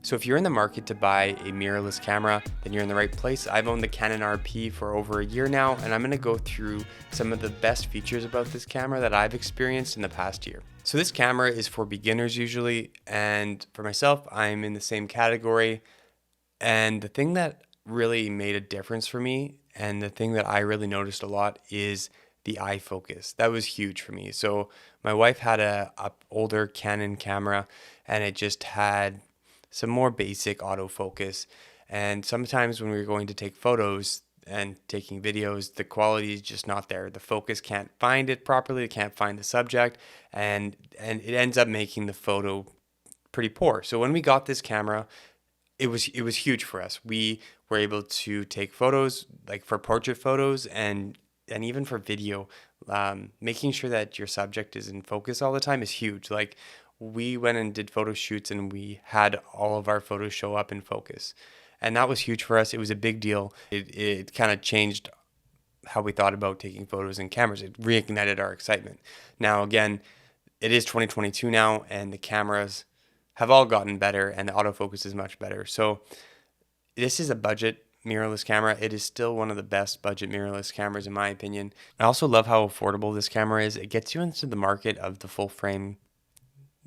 So if you're in the market to buy a mirrorless camera, then you're in the right place. I've owned the Canon RP for over a year now, and I'm going to go through some of the best features about this camera that I've experienced in the past year. So this camera is for beginners usually, and for myself, I'm in the same category. And the thing that really made a difference for me, and the thing that I really noticed a lot, is the eye focus. That was huge for me. So my wife had a older Canon camera, and it just had some more basic autofocus. And sometimes when we were going to take photos and taking videos, the quality is just not there. The focus can't find it properly, it can't find the subject, and it ends up making the photo pretty poor. So when we got this camera, it was huge for us. We were able to take photos, like for portrait photos and even for video. Making sure that your subject is in focus all the time is huge. Like, we went and did photo shoots and we had all of our photos show up in focus, and that was huge for us. It was a big deal. It kind of changed how we thought about taking photos and cameras. It reignited our excitement. Now again, it is 2022 now, and the cameras have all gotten better and the autofocus is much better. So this is a budget mirrorless camera. It is still one of the best budget mirrorless cameras in my opinion. I also love how affordable this camera is. It gets you into the market of the full frame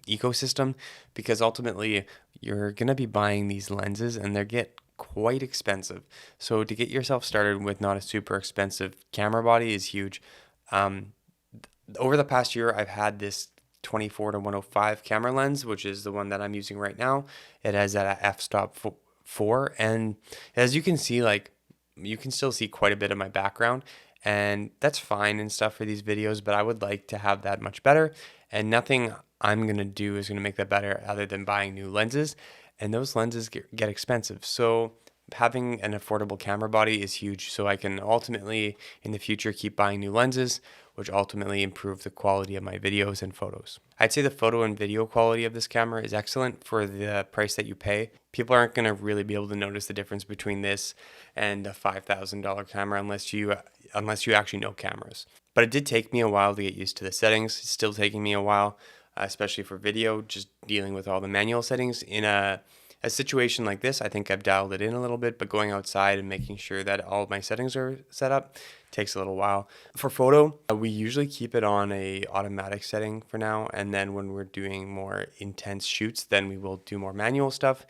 ecosystem, because ultimately you're going to be buying these lenses and they get quite expensive. So to get yourself started with not a super expensive camera body is huge. Over the past year, I've had this 24-105 camera lens, which is the one that I'm using right now. It has that f-stop 4, and as you can see, like, you can still see quite a bit of my background, and that's fine and stuff for these videos, but I would like to have that much better, and nothing I'm going to do is going to make that better other than buying new lenses, and those lenses get expensive. So having an affordable camera body is huge, so I can ultimately in the future keep buying new lenses, which ultimately improve the quality of my videos and photos. I'd say the photo and video quality of this camera is excellent for the price that you pay. People aren't going to really be able to notice the difference between this and a $5,000 camera unless you actually know cameras. But it did take me a while to get used to the settings. It's still taking me a while, especially for video, just dealing with all the manual settings. In a situation like this, I think I've dialed it in a little bit, but going outside and making sure that all of my settings are set up takes a little while. For photo, we usually keep it on a automatic setting for now, and then when we're doing more intense shoots, then we will do more manual stuff,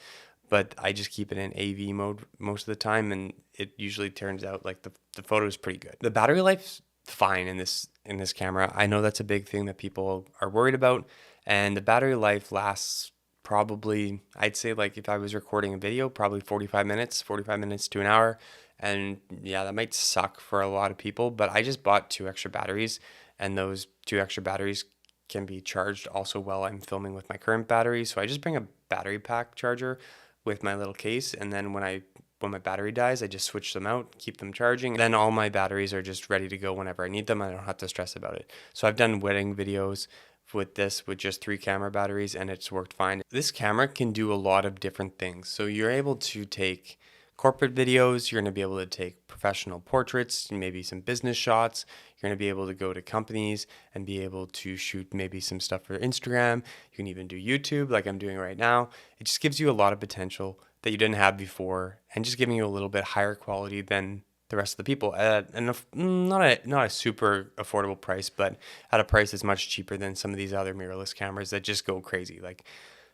but I just keep it in AV mode most of the time, and it usually turns out like the photo is pretty good. The battery life's fine in this camera. I know that's a big thing that people are worried about, and the battery life lasts probably, I'd say, like, if I was recording a video, probably 45 minutes to an hour. And yeah, that might suck for a lot of people, but I just bought 2 extra batteries, and those 2 extra batteries can be charged also while I'm filming with my current battery. So I just bring a battery pack charger with my little case, and then when my battery dies, I just switch them out, keep them charging. Then all my batteries are just ready to go whenever I need them. I don't have to stress about it. So I've done wedding videos with just 3 camera batteries, and it's worked fine. This camera can do a lot of different things. So you're able to take corporate videos, you're going to be able to take professional portraits, maybe some business shots. You're going to be able to go to companies and be able to shoot maybe some stuff for Instagram. You can even do YouTube like I'm doing right now. It just gives you a lot of potential that you didn't have before, and just giving you a little bit higher quality than the rest of the people at not a super affordable price, but at a price that's much cheaper than some of these other mirrorless cameras that just go crazy. Like,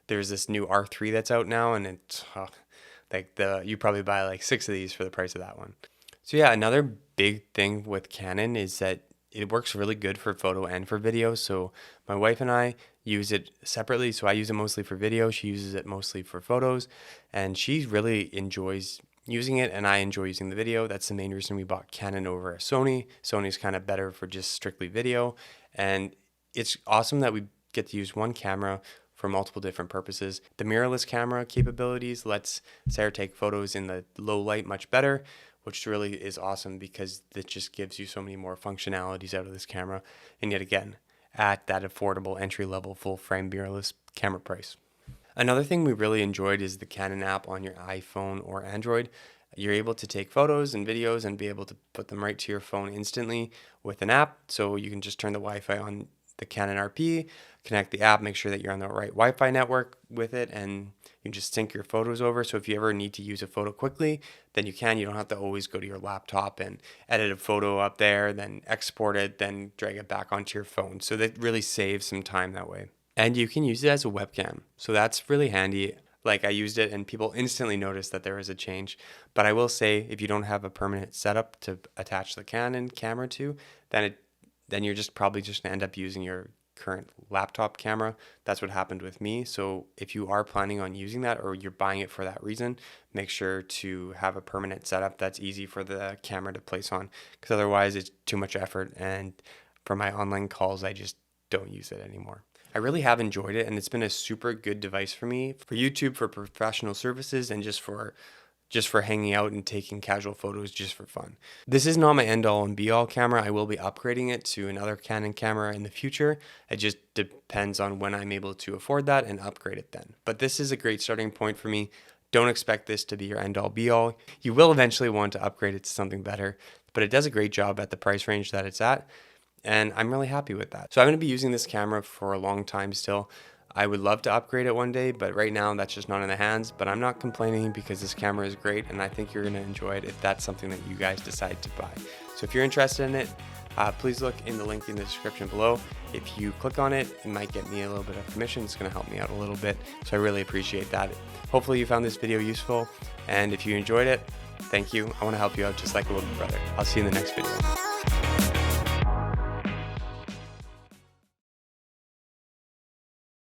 there's this new R3 that's out now, and it's you probably buy like 6 of these for the price of that one. So yeah, another big thing with Canon is that it works really good for photo and for video. So my wife and I use it separately. So I use it mostly for video. She uses it mostly for photos, and she really enjoys using it, and I enjoy using the video. That's the main reason we bought Canon over Sony. Sony's kind of better for just strictly video, and it's awesome that we get to use one camera for multiple different purposes. The mirrorless camera capabilities lets Sarah take photos in the low light much better, which really is awesome because it just gives you so many more functionalities out of this camera, and yet again, at that affordable entry-level full-frame mirrorless camera price. Another thing we really enjoyed is the Canon app on your iPhone or Android. You're able to take photos and videos and be able to put them right to your phone instantly with an app. So you can just turn the Wi-Fi on the Canon RP, connect the app, make sure that you're on the right Wi-Fi network with it, and You can just sync your photos over. So if you ever need to use a photo quickly, then you can. You don't have to always go to your laptop and edit a photo up there, then export it, then drag it back onto your phone. So that really saves some time that way. And you can use it as a webcam. So that's really handy. Like I used it and people instantly noticed that there was a change. But I will say, if you don't have a permanent setup to attach the Canon camera to, then you're just probably just gonna end up using your current laptop camera. That's what happened with me. So if you are planning on using that or you're buying it for that reason, make sure to have a permanent setup that's easy for the camera to place on, because otherwise it's too much effort. And for my online calls, I just don't use it anymore. I really have enjoyed it, and it's been a super good device for me, for YouTube, for professional services, and just for hanging out and taking casual photos just for fun. This is not my end all and be all camera. I will be upgrading it to another Canon camera in the future. It just depends on when I'm able to afford that and upgrade it then. But this is a great starting point for me. Don't expect this to be your end all be all. You will eventually want to upgrade it to something better, but it does a great job at the price range that it's at. And I'm really happy with that. So I'm going to be using this camera for a long time still. I would love to upgrade it one day, but right now that's just not in the hands. But I'm not complaining because this camera is great and I think you're going to enjoy it if that's something that you guys decide to buy. So if you're interested in it, please look in the link in the description below. If you click on it, it might get me a little bit of commission. It's going to help me out a little bit. So I really appreciate that. Hopefully you found this video useful. And if you enjoyed it, thank you. I want to help you out just like a little brother. I'll see you in the next video.